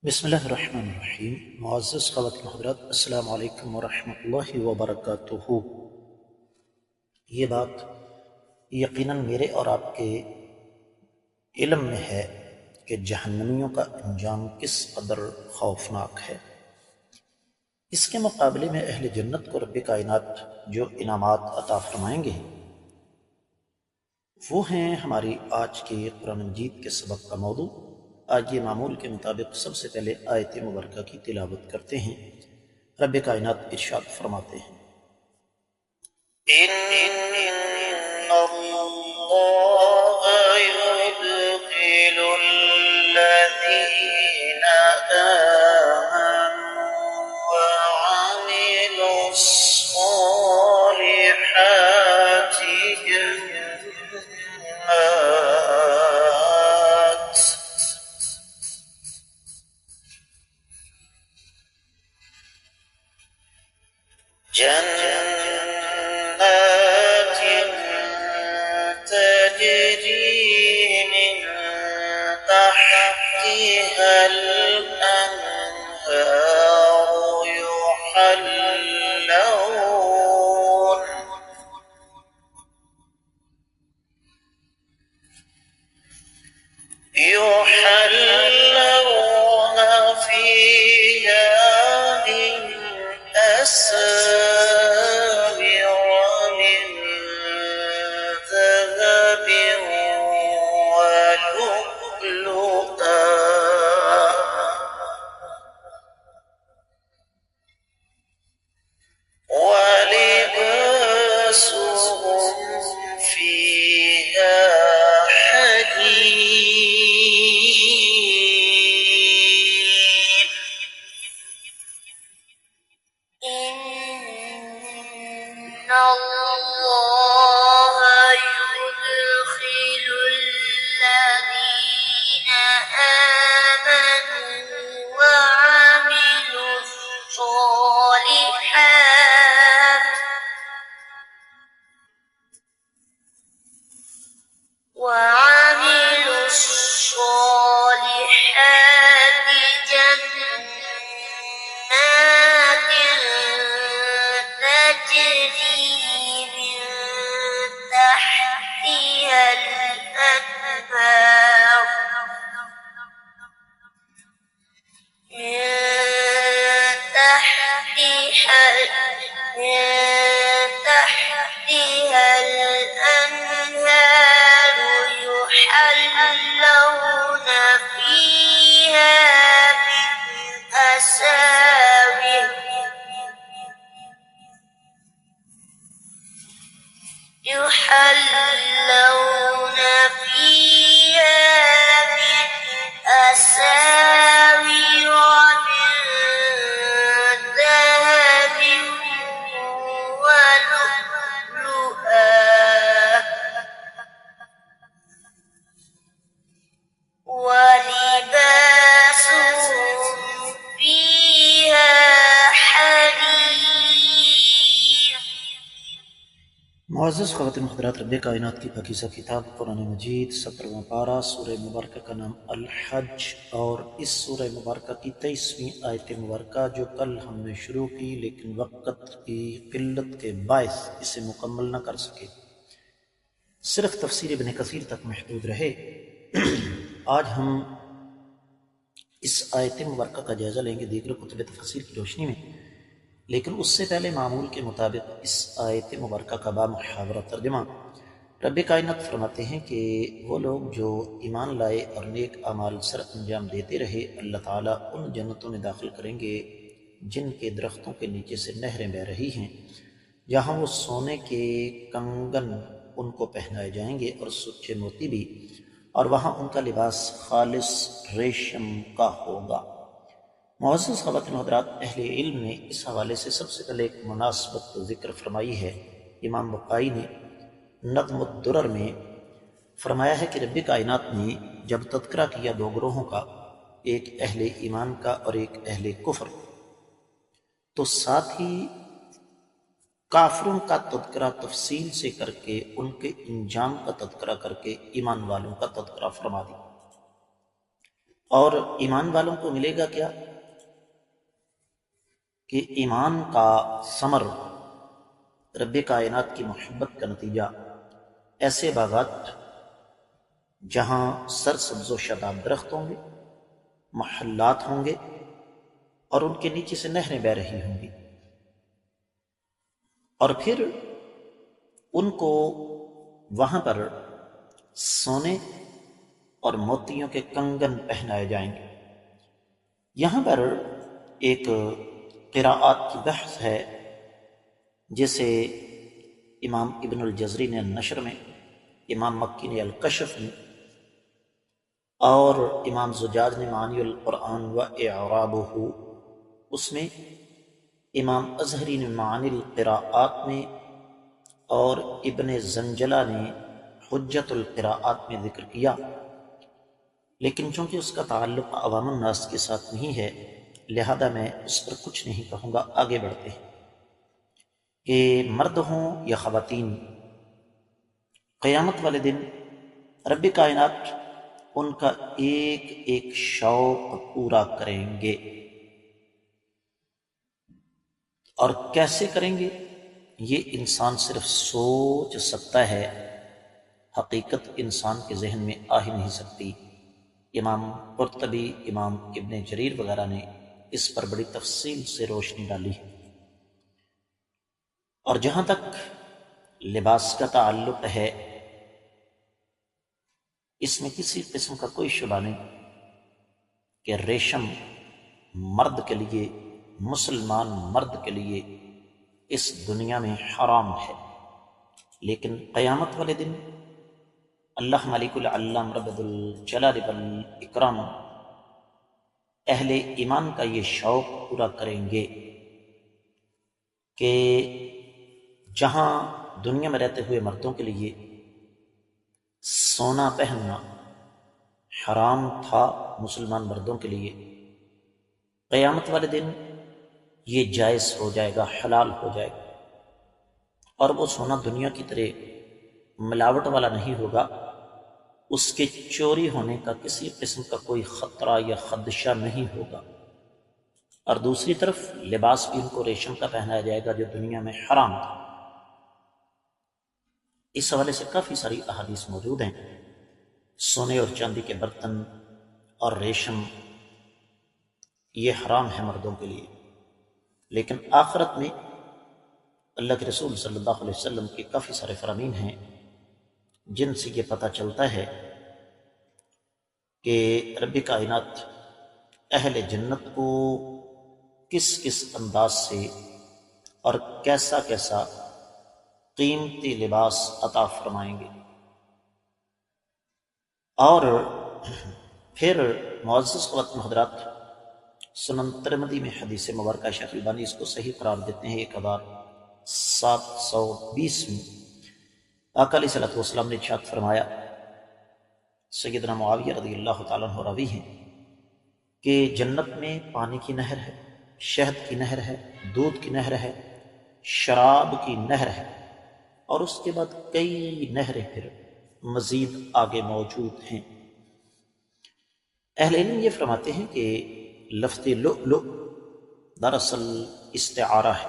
بسم اللہ الرحمن الرحیم۔ معزز خواتین حضرات، السلام علیکم ورحمۃ اللہ وبرکاتہ۔ یہ بات یقیناً میرے اور آپ کے علم میں ہے کہ جہنمیوں کا انجام کس قدر خوفناک ہے۔ اس کے مقابلے میں اہل جنت کو رب کائنات جو انعامات عطا فرمائیں گے وہ ہیں ہماری آج کے قرآن مجید کے سبق کا موضوع۔ آج یہ معمول کے مطابق سب سے پہلے آیت مبارکہ کی تلاوت کرتے ہیں۔ رب کائنات ارشاد فرماتے ہیں، ان اللہ یدخل الذین آمنوا وعملوا الصالحات جنات تجری من تحتها الأنهار يحلون فيها من أساور من ذهب ولؤلؤا ولباسهم فيها حرير. إن الله يدخل الذين آمنوا وعملوا الصالحات جنات تجري من تحتها الأنهار يحلون فيها من أساور من ذهب ولؤلؤا ولباسهم فيها حرير. معزز خواتین حضرات، رب کائنات کی پاکیزہ کتاب قرآن مجید 17واں پارہ سورہ مبارکہ کا نام الحج، اور اس سورہ مبارکہ کی 23ویں آیت مبارکہ جو کل ہم نے شروع کی لیکن وقت کی قلت کے باعث اسے مکمل نہ کر سکے، صرف تفسیر ابن کثیر تک محدود رہے۔ آج ہم اس آیت مبارکہ کا جائزہ لیں گے دیگر کتب تفسیر کی روشنی میں، لیکن اس سے پہلے معمول کے مطابق اس آیت مبارکہ کا بامحاورہ ترجمہ۔ رب کائنات فرماتے ہیں کہ وہ لوگ جو ایمان لائے اور نیک اعمال سر انجام دیتے رہے، اللہ تعالیٰ ان جنتوں میں داخل کریں گے جن کے درختوں کے نیچے سے نہریں بہہ رہی ہیں، جہاں وہ سونے کے کنگن ان کو پہنائے جائیں گے اور سچے موتی بھی، اور وہاں ان کا لباس خالص ریشم کا ہوگا۔ معزز خواتین حضرات، اہل علم نے اس حوالے سے سب سے پہلے ایک مناسبت ذکر فرمائی ہے۔ امام بقائی نے نظم الدرر میں فرمایا ہے کہ رب کائنات نے جب تذکرہ کیا دو گروہوں کا، ایک اہل ایمان کا اور ایک اہل کفر، تو ساتھ ہی کافروں کا تذکرہ تفصیل سے کر کے ان کے انجام کا تذکرہ کر کے ایمان والوں کا تذکرہ فرما دی۔ اور ایمان والوں کو ملے گا کیا کہ ایمان کا ثمر، رب کائنات کی محبت کا نتیجہ، ایسے باغات جہاں سرسبز و شاداب درخت ہوں گے، محلات ہوں گے، اور ان کے نیچے سے نہریں بہہ رہی ہوں گی، اور پھر ان کو وہاں پر سونے اور موتیوں کے کنگن پہنائے جائیں گے۔ یہاں پر ایک قراءات کی بحث ہے، جیسے امام ابن الجزری نے النشر میں، امام مکی نے الکشف میں، اور امام زجاج نے معانی القرآن و اعرابہ اس میں، امام ازہری نے معانی القراءات میں، اور ابن زنجلہ نے حجت القراءات میں ذکر کیا، لیکن چونکہ اس کا تعلق عوام الناس کے ساتھ نہیں ہے، لہذا میں اس پر کچھ نہیں کہوں گا۔ آگے بڑھتے ہیں کہ مرد ہوں یا خواتین، قیامت والے دن رب کائنات ان کا ایک ایک شوق پورا کریں گے۔ اور کیسے کریں گے یہ انسان صرف سوچ سکتا ہے، حقیقت انسان کے ذہن میں آ ہی نہیں سکتی۔ امام قرطبی، امام ابن جریر وغیرہ نے اس پر بڑی تفصیل سے روشنی ڈالی ہے۔ اور جہاں تک لباس کا تعلق ہے، اس میں کسی قسم کا کوئی شبہ نہیں کہ ریشم مرد کے لیے، مسلمان مرد کے لیے اس دنیا میں حرام ہے، لیکن قیامت والے دن اللہ ملک العلام رب الجلال والاکرام اہل ایمان کا یہ شوق پورا کریں گے کہ جہاں دنیا میں رہتے ہوئے مردوں کے لیے سونا پہننا حرام تھا مسلمان مردوں کے لیے، قیامت والے دن یہ جائز ہو جائے گا، حلال ہو جائے گا، اور وہ سونا دنیا کی طرح ملاوٹ والا نہیں ہوگا، اس کے چوری ہونے کا کسی قسم کا کوئی خطرہ یا خدشہ نہیں ہوگا۔ اور دوسری طرف لباس بھی ان کو ریشم کا پہنایا جائے گا جو دنیا میں حرام تھا۔ اس حوالے سے کافی ساری احادیث موجود ہیں۔ سونے اور چاندی کے برتن اور ریشم یہ حرام ہے مردوں کے لیے، لیکن آخرت میں اللہ کے رسول صلی اللہ علیہ وسلم کے کافی سارے فرامین ہیں جن سے یہ پتہ چلتا ہے کہ رب کائنات اہل جنت کو کس کس انداز سے اور کیسا کیسا قیمتی لباس عطا فرمائیں گے۔ اور پھر معزز خواتین حضرات، سنن ترمذی میں حدیث مبارکہ شیخ البانی اس کو صحیح قرار دیتے ہیں 1720 میں، آقا علیہ صلی اللہ علیہ وسلم نے ارشاد فرمایا، سیدنا معاویہ رضی اللہ تعالیٰ عنہ راوی ہیں کہ جنت میں پانی کی نہر ہے، شہد کی نہر ہے، دودھ کی نہر ہے، شراب کی نہر ہے، اور اس کے بعد کئی نہریں پھر مزید آگے موجود ہیں۔ اہل علم یہ فرماتے ہیں کہ لفظ لؤلؤ دراصل استعارہ ہے،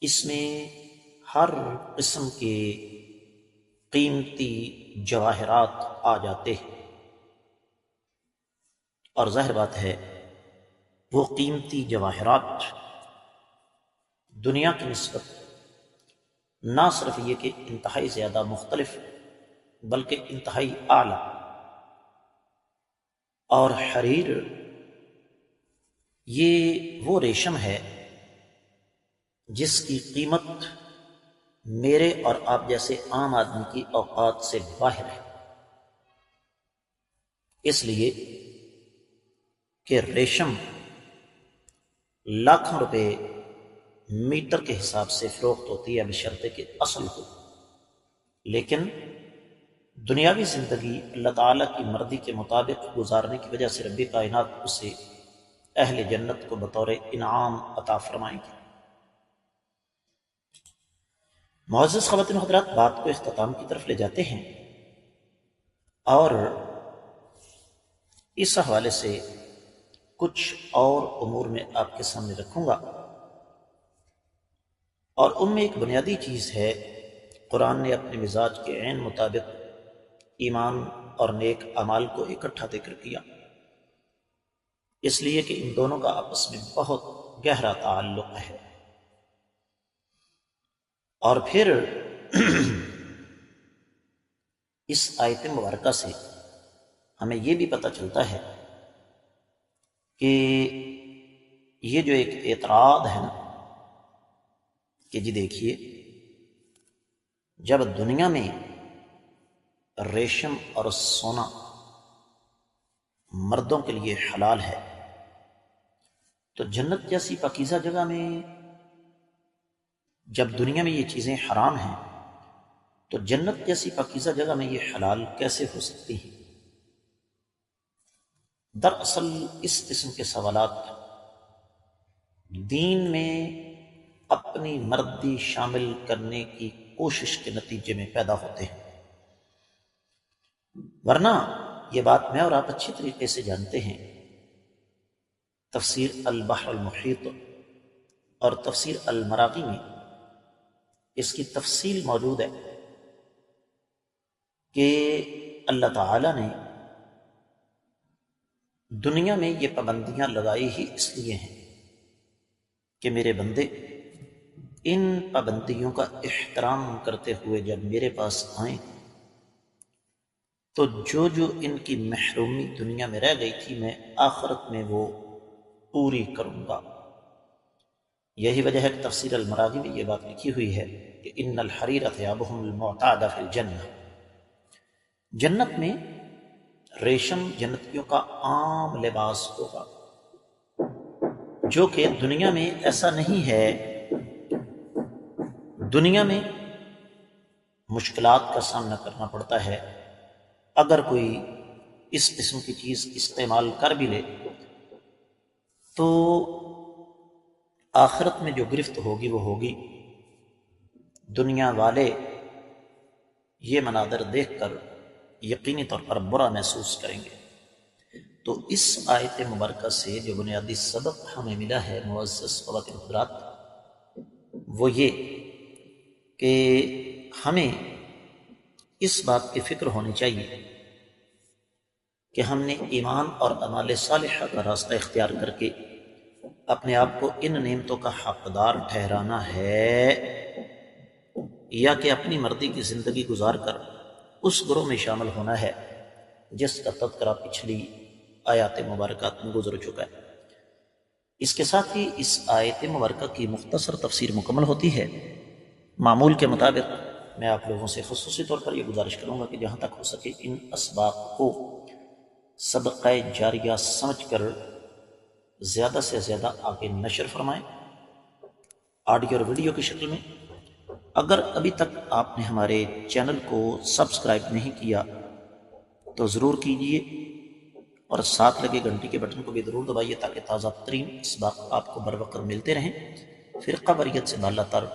اس میں ہر قسم کے قیمتی جواہرات آ جاتے ہیں، اور ظاہر بات ہے وہ قیمتی جواہرات دنیا کی نسبت نہ صرف یہ کہ انتہائی زیادہ مختلف بلکہ انتہائی اعلیٰ، اور حریر یہ وہ ریشم ہے جس کی قیمت میرے اور آپ جیسے عام آدمی کی اوقات سے باہر ہے، اس لیے کہ ریشم لاکھوں روپے میٹر کے حساب سے فروخت ہوتی ہے بشرطے کہ اصل ہو، لیکن دنیاوی زندگی اللہ تعالیٰ کی مرضی کے مطابق گزارنے کی وجہ سے رب کائنات اسے اہل جنت کو بطور انعام عطا فرمائیں گے۔ معزز خواتین حضرات، بات کو اختتام کی طرف لے جاتے ہیں، اور اس حوالے سے کچھ اور امور میں آپ کے سامنے رکھوں گا، اور ان میں ایک بنیادی چیز ہے، قرآن نے اپنے مزاج کے عین مطابق ایمان اور نیک اعمال کو اکٹھا ذکر کیا، اس لیے کہ ان دونوں کا آپس میں بہت گہرا تعلق ہے۔ اور پھر اس آیت مبارکہ سے ہمیں یہ بھی پتہ چلتا ہے کہ یہ جو ایک اعتراض ہے نا کہ جی دیکھیے، جب دنیا میں ریشم اور سونا مردوں کے لیے حلال ہے، تو جنت جیسی پاکیزہ جگہ میں جب دنیا میں یہ چیزیں حرام ہیں تو جنت جیسی پاکیزہ جگہ میں یہ حلال کیسے ہو سکتی ہیں؟ دراصل اس قسم کے سوالات دین میں اپنی مردی شامل کرنے کی کوشش کے نتیجے میں پیدا ہوتے ہیں، ورنہ یہ بات میں اور آپ اچھی طریقے سے جانتے ہیں۔ تفسیر البحر المحیط اور تفسیر المراغی میں اس کی تفصیل موجود ہے کہ اللہ تعالی نے دنیا میں یہ پابندیاں لگائی ہی اس لیے ہیں کہ میرے بندے ان پابندیوں کا احترام کرتے ہوئے جب میرے پاس آئیں تو جو جو ان کی محرومی دنیا میں رہ گئی تھی میں آخرت میں وہ پوری کروں گا۔ یہی وجہ ہے کہ تفسیر المراغی میں یہ بات لکھی ہوئی ہے کہ ان الحریر ثیابہم المعتاد فی الجنہ، جنت میں ریشم جنتیوں کا عام لباس ہوگا، جو کہ دنیا میں ایسا نہیں ہے۔ دنیا میں مشکلات کا سامنا کرنا پڑتا ہے، اگر کوئی اس قسم کی چیز استعمال کر بھی لے تو آخرت میں جو گرفت ہوگی وہ ہوگی۔ دنیا والے یہ مناظر دیکھ کر یقینی طور پر برا محسوس کریں گے۔ تو اس آیت مبارکہ سے جو بنیادی سبق ہمیں ملا ہے معزز خواتین حضرات، وہ یہ کہ ہمیں اس بات کی فکر ہونی چاہیے کہ ہم نے ایمان اور اعمال صالحہ کا راستہ اختیار کر کے اپنے آپ کو ان نعمتوں کا حقدار ٹھہرانا ہے، یا کہ اپنی مرضی کی زندگی گزار کر اس گروہ میں شامل ہونا ہے جس کا تذکرہ پچھلی آیات مبارکات میں گزر چکا ہے۔ اس کے ساتھ ہی اس آیت مبارکہ کی مختصر تفسیر مکمل ہوتی ہے۔ معمول کے مطابق میں آپ لوگوں سے خصوصی طور پر یہ گزارش کروں گا کہ جہاں تک ہو سکے ان اسباق کو صدقہ جاریہ سمجھ کر زیادہ سے زیادہ آگے نشر فرمائیں، آڈیو اور ویڈیو کی شکل میں۔ اگر ابھی تک آپ نے ہمارے چینل کو سبسکرائب نہیں کیا تو ضرور کیجئے، اور ساتھ لگے گھنٹی کے بٹن کو بھی ضرور دبائیے تاکہ تازہ ترین اسباق آپ کو بر وقت ملتے رہیں۔ فرقہ واریت سے بالا تر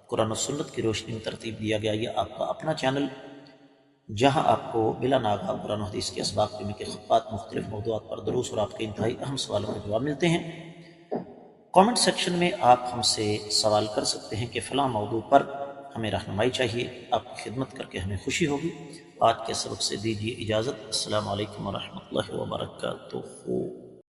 قرآن و سنت کی روشنی میں ترتیب دیا گیا یہ آپ کا اپنا چینل، جہاں آپ کو بلا ناغہ قرآن و حدیث کے اسباق کے خطبات، مختلف موضوعات پر دروس اور آپ کے انتہائی اہم سوالوں کے جواب ملتے ہیں۔ کامنٹ سیکشن میں آپ ہم سے سوال کر سکتے ہیں کہ فلاں موضوع پر ہمیں رہنمائی چاہیے، آپ کی خدمت کر کے ہمیں خوشی ہوگی۔ آج کے سبق سے دیجیے اجازت۔ السلام علیکم ورحمۃ اللہ وبرکاتہ۔